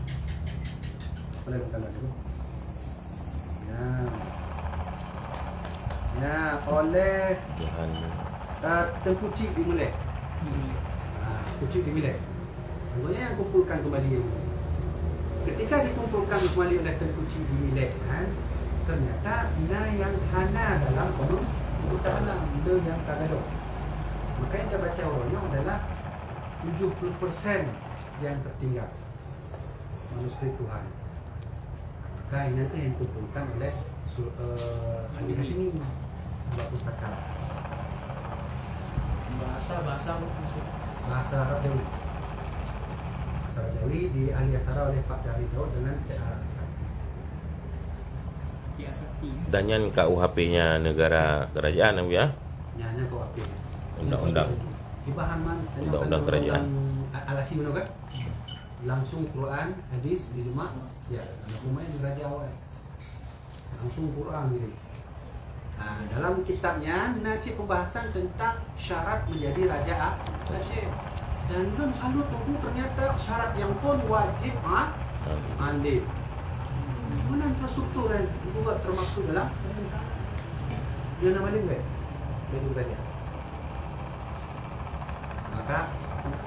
Boleh bukan lagi. Ya, oleh Jahan. Tengku Cik di Melek. Tengku Cik di Melek. Maksudnya yang kumpulkan kembali. Ketika dikumpulkan kembali oleh Tengku Cik di Melek kan, ternyata bina yang hana dalam konon utara bina yang Tagalog. Maka yang kita baca orangnya adalah 70% yang tertinggal manuskrip Tuhan. Maka ini yang dikumpulkan oleh Ali Hashimi buat pustaka. Bahasa Arab Jawi. Bahasa Arab Jawi di ahli asara oleh Pak Dari Daud dengan Tia Sakti. Dan yang KUHP-nya negara kerajaan ya. Nyanya kau apa? Undang-undang. Ibahan man Undang-undang kerajaan. alasi mana kan? Langsung Quran, hadis di rumah. Ya, anak rumah yang raja awal. Langsung Quran gitu. Nah, dalam kitabnya Aceh pembahasan tentang syarat menjadi raja Aceh. Dan belum selalu tunggu ternyata syarat yang pun wajib mandi. Mana infrastruktur yang dibuat termasuk dalam yang namanya enggak? Itu tadi. Maka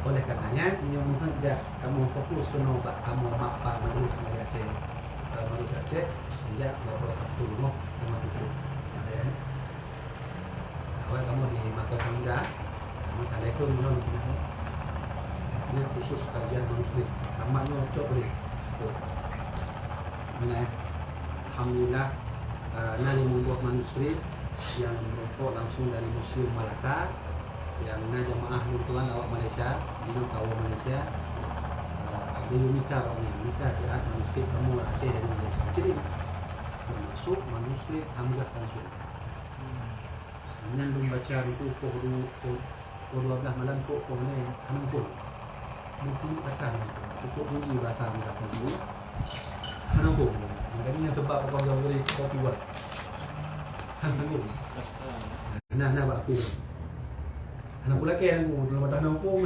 oleh karenanya yang mengajar kamu fokus ke nobat kamu apa menurut Aceh menurut Aceh tidak bawa satu rumah sama itu. Ya. Awal kamu di Makassar muda, kamu tanda itu menurut ini khusus kajian manuskrip. Kamarnya cocok boleh. Nah, alhamdulillah Nani membuat manuskrip yang merokok langsung dari Museum Malaka yang jamaah Tuan awak Malaysia, minum awak Malaysia. Belum nikah orangnya, nikah saat manuskrip kamu Aceh dari Malaysia. Jadi termasuk manuskrip Hamzah Tansul. Dengan membaca itu pukul 12 malam pukul ni hanapun. Mungkin akan cukup tinggi bahasa mereka dulu. Hanapun. Makanya tempat orang jauh dari kopi buat. Hanapun. Nah apa tu? Anak pula ke yang dalam badan hanapun.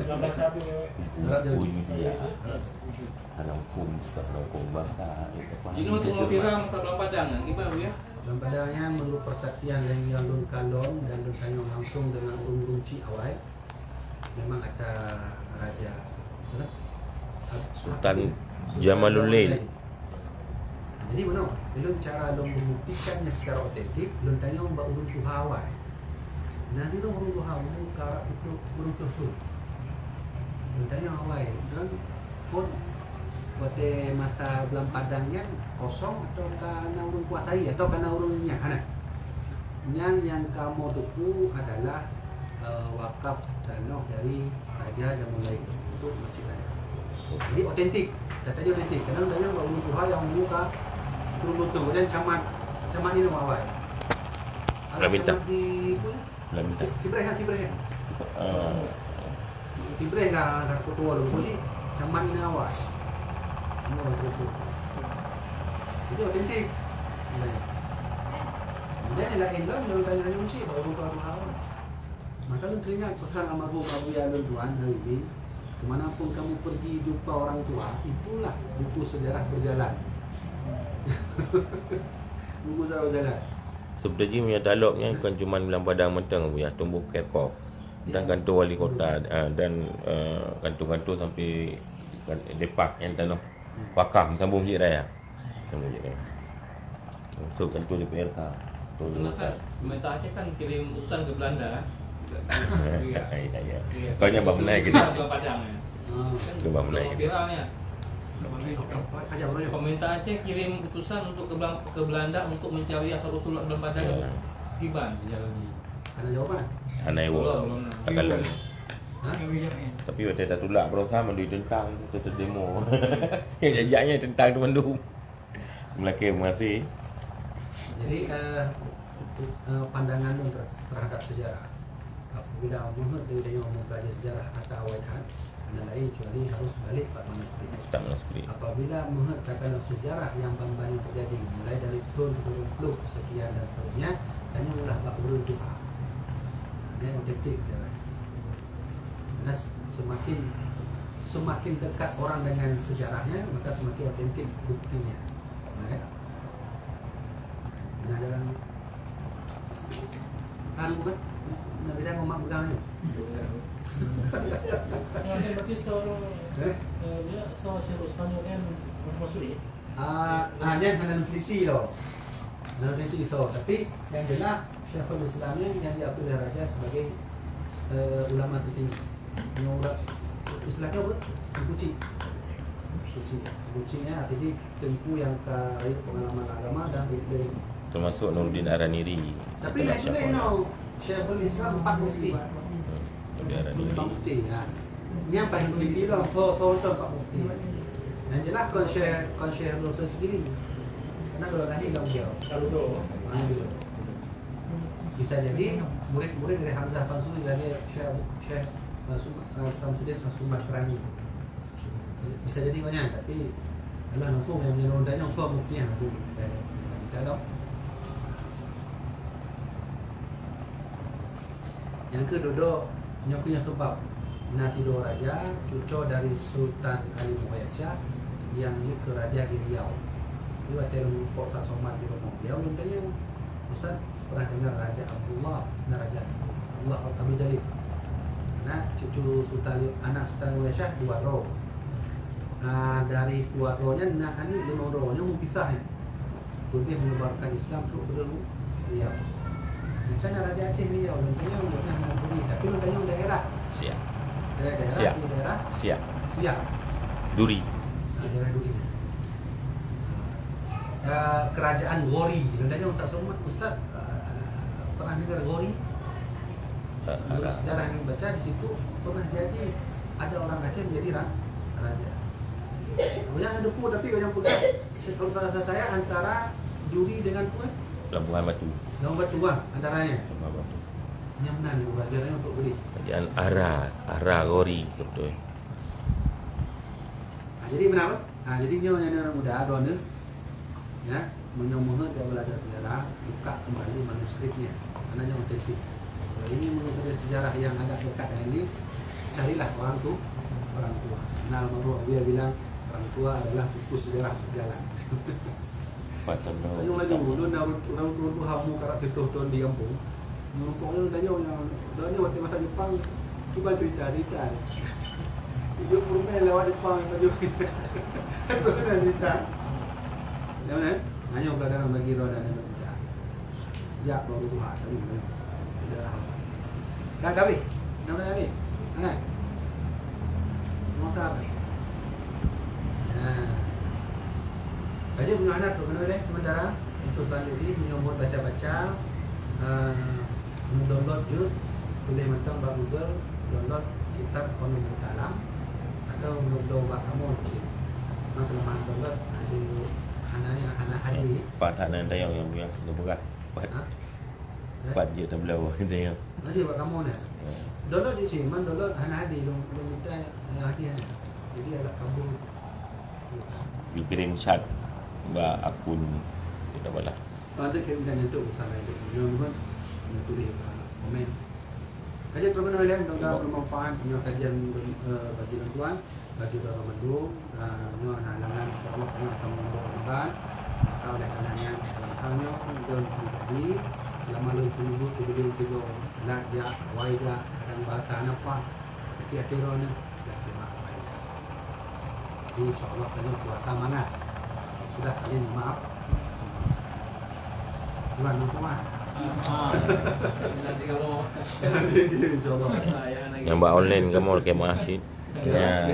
Dalam bahasa apa ni? Bunyi dia. Hanapun, hanapun bahasa. Ini untuk mengira masa Belang Padang, gimana ya? Dan padanya menurut persaksian yang Lun Kalon dan Lun Tanyong langsung dengan urung Cik Awai, memang ada raja Sultan Jamaluddin. Jadi mana? Belum cara Lun membuktikannya secara otentik, Lun Tanyong mbak urung Tuhawai. Nanti dong urung Tuhawai karak itu urung Tuhawai. Lun Tanyong Awai dan pun buat masa Belang Padangnya kosong atau karena urung kuasai atau karena urungnya anak. Yang kamu tuku adalah wakaf danau dari raja yang mulai untuk Masjid Raya. Jadi otentik, data dia otentik. Karena banyak urung Tuhan yang muka turun betul dan camat ini mawai. Minta. Minta. Tibreh. Tibreh lah ketua dulu. Jadi camat ini awal. Itu otentik. Kemudian yang lain lah, lalu tanya Musik, baru buka hal. Maka lu teringat pesan almarhum Abu Yalun Tuan Nabi, kemanapun kamu pergi jumpa orang tua, itulah buku sejarah berjalan. Buku sejarah berjalan. Sebenarnya punya dialognya bukan cuma Belang Padang mentang punya tumbuh kerkop dan kantor wali kota dan kantor-kantor sampai depak yang tanah wakaf sambung Masjid Raya. Sambung Masjid Raya. Masuk kantor DPRK. Kan pemerintah Aceh kan kirim utusan ke Belanda. Ya. Kau nyambah menaik gitu. Belang Padang ya. Nyambah menaik. Viralnya. Aja orangnya. Pemerintah Aceh kirim utusan untuk ke Belanda untuk mencari asal usul Belang Padang. Tiban sejarah ini. Ada jawaban? Anai wo. Takalan. Kebijakannya. Tapi waktu dah tulak berusaha mendu tentang tu demo. Yang jajaknya tentang tu mendu. Melaki mati. Jadi pandangan terhadap sejarah apabila menurut dia mempelajari sejarah atau awaitan dan lain kecuali harus balik pada manuskrip. Tak manuskrip. Apabila menurut katakan sejarah yang banyak terjadi mulai dari tahun 20 sekian dan seterusnya dan inilah bab beruntuhan. Ini otentik sejarah. Dan semakin dekat orang dengan sejarahnya maka semakin otentik buktinya. Baik. Nah dalam bukan nak kita ngomong pegang ni. Yang berarti seorang dia seorang Syarul kan masuk ni. Yang kena teliti loh. Kena teliti so. Tapi yang jelas Syekhul Islam yang diakui oleh raja sebagai ulama tertinggi. Yang urat Islamnya apa? Kuci. Kucinya artinya tengku yang kait pengalaman agama dan dari Termasuk Nuruddin Araniri. tapi lain-lain no. Syekhul Islam 4 mufti. Nuruddin Araniri. 4 mufti. Ini yang paling teliti lah. Kau 4 mufti. Yang jelas kon Syekh Nurul sendiri. Karena kalau lahir kamu jauh. Kalau tu. Dulu. Bisa jadi murid-murid dari Hamzah Fansuri dari Syekh Samsudin Sumatrani. Bisa jadi banyak, tapi Allah nafum yang menurutnya nafum muftinya tu. Kita tahu. Yang kedua, yang punya sebab Natido Raja, cucu dari Sultan Ali Muhammad Shah yang ke Raja di Riau. Dia terus kota Somad di rumah beliau. Tanya, Ustaz pernah dengar Raja Abdullah, Raja Allah Abu Jalil. Nah, cucu Sultan, anak Sultan Ali Muhammad Shah dua roh. Dari dua rohnya, nah ini lima rohnya mempisah ya. Lebih menyebarkan Islam untuk ke Riau. Kan Raja Aceh Riau, tanya umurnya Muhammad, tapi tanya daerah. Siap. Daerah Siap. di daerah Siap. Siap. Duri. Daerah Duri. Kerajaan Gori. Tanya Ustaz pernah dengar Gori? Menurut sejarah yang baca di situ pernah jadi ada orang Aceh menjadi raja. Banyak ada depu tapi yang punya kalau rasa saya antara Duri dengan Labuhan Batu. Labuhan Batu antaranya. Labuhan Batu. Yang mana ni pelajarannya untuk beri? Kerajaan Ara Gori betul. Jadi kenapa? Jadi nyonya orang muda ada ni, ya, menyomoh dia belajar sejarah, buka kembali manuskripnya, karena yang otentik. Kalau ini mengetahui sejarah yang agak dekat dengan ini, carilah orang tua. Nah, dia bilang orang tua adalah buku sejarah berjalan. Patut Yang lagi dulu, orang tua hamu karat tuh di kampung. Numpangnya tanya waktu masa Jepang, cuba cerita. Dia purme lewat Jepang baju. Itu kan cerita. Ya mana? Hanya belajar bagi roda dan roda. Ya baru dua tadi. Sudah. Dah kami. Nama lagi. Mana? Motor. Nah. Jadi punya anak tu kena deh sementara untuk tadi menyambut baca-baca. Mendownload je, boleh macam buat Google, download kitab Qanun Dalam atau mendownload kamu cik. Nak kelemahan download ada hana hadis. Pak tak nak tayang yang punya tu berat. Pat je tak belau tayang. Nanti buat kamu ni. Download je cik, man download hana hadis dong minta hadis. Jadi agak kabur. Dikirim chat ba akun tidak boleh. Nanti kirim dan itu usaha itu. Jangan tulis komen. Kajian terkenal yang bermanfaat punya kajian bagi tuan, bagi Ramadan, punya halangan Allah punya kemudahan. Kalau ada halangan, halnya dan tadi dalam malam seminggu tiga laja, waida dan bahasa apa, akhir-akhirnya jadi insyaAllah kalian puasa mana sudah saling maaf. Tuan semua. Nanti kamu InsyaAllah. Yang buat online kamu ke masjid. Ya.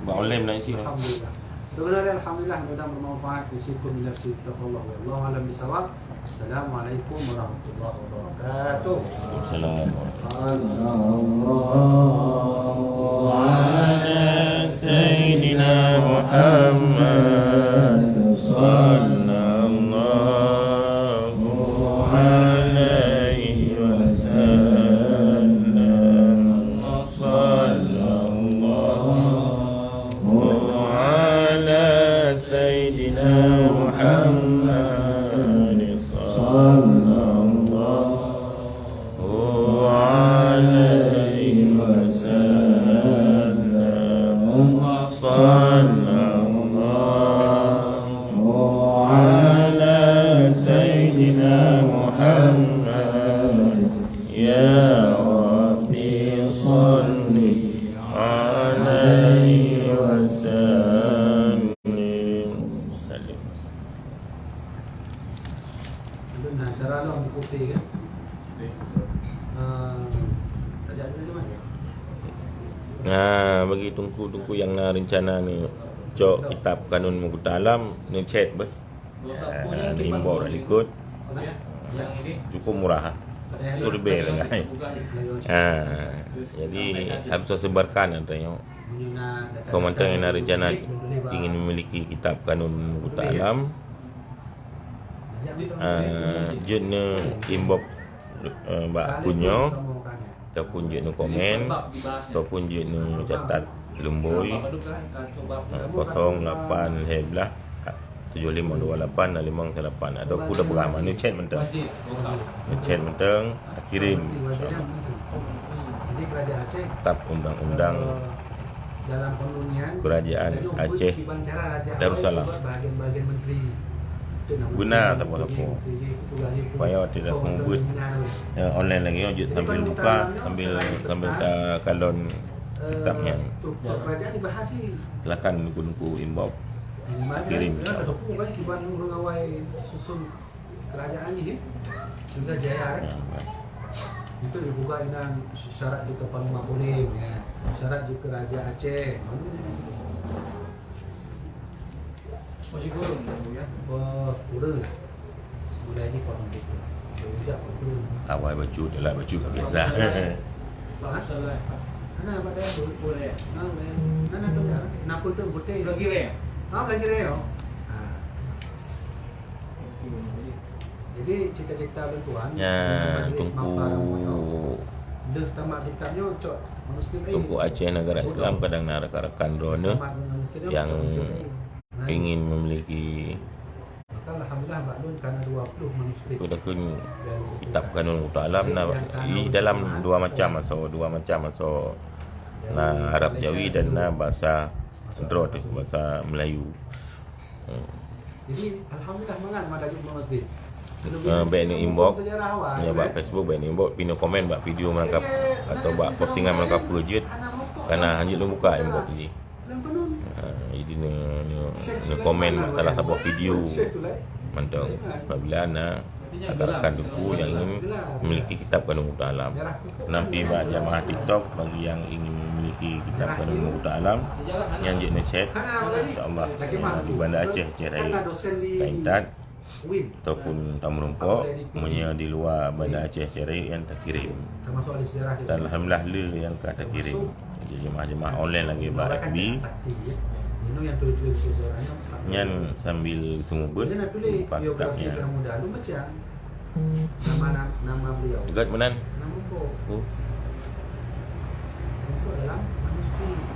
Buat online nak isi. Alhamdulillah. Sebenarnya alhamdulillah mudah bermanfaat fiikum min nafsi taqallah wallahu alam bisawab. Assalamualaikum warahmatullahi wabarakatuh. Assalamualaikum ala sayyidina Muhammad sallallahu alaihi wasallam. Sallallahu ala sayyidina Muhammad sallallahu alaihi wasallam. Sallallahu ala sayyidina Muhammad. Ya Rabbi salli alaihi wasallam. Nah, cara lo ambil kopi kan? Tajak dulu mana? Bagi tungku-tungku yang nak rencana ni cok kitab Kanun Mughta Alam ni chat ber. Ni imbau dah ikut. yang ini Cukup murah. Itu lebih lah kan. Jadi harus sebarkan tanya. So mantang yang nak rencana ingin memiliki kitab Kanun Mughta Alam, judnya inbox bak punyo ataupun je nu komen ataupun je nu catat lemboi 08 heblah 7528 598 ada pula berapa ni chat mentang kirim Jadi kerajaan Aceh kitab undang-undang dalam penunnian Kerajaan Aceh Darussalam. bahagian-bahagian menteri Guna tak apa-apa. Supaya tidak semua buat online lagi je sambil buka sambil kalon kitabnya. struktur kerajaan dibahas sih. Silakan nunggu inbox kirim. Ada kan kiban mengawai susun kerajaan ini sudah jaya kan. Itu dibuka dengan syarat di Panglima Polim ya. Syarat di Kerajaan Aceh. Masih kurang ya. Kurang lah. Mulai ni kalau gitu. Tidak kurang. Awal baju adalah baju tak biasa. Salah. Mana apa dah? Boleh. Nana tu dah. Napul tu putih. Lagi re. Lagi reo. Jadi cita-cita bantuan. Ya, tungku Dah tamat kitabnya cok muslim Tungku Aceh Negara Islam kadang nak rakan-rakan drone yang ingin memiliki alhamdulillah Mbak Nun karena 20 manuskrip. Kudakun kitab kanun Muta Alam di dalam dua macam so na Arab Jawi dan na bahasa Dro tu bahasa Melayu. Jadi alhamdulillah mangan madajuk masjid. Baik ni inbox ya bak Facebook baik ni inbox pino komen bak video merangkap atau bak postingan merangkap projek karena hanya lu buka inbox ni. Jadi ni komen masalah sebuah video mantap apabila ana rakan duku yang ingin memiliki kitab kanun Muta Alam. Nanti bak jamaah TikTok bagi yang ingin memiliki kitab kanun Muta Alam yang je chat insya-Allah di Bandar Aceh Raya Kaintat ataupun Tamu Rumpok punya di luar Bandar Aceh Raya yang terkirim. Termasuk ahli sejarah kita. Dan alhamdulillah le yang terkirim. Jadi jemaah-jemaah online lagi bak FB. Ini yang tulis sejarahnya. Nyan sambil tunggu ber kitabnya. Muda lu baca nama beliau. Dekat menan. Nama Rumpok. Oh. Rumpok dalam manuskrip.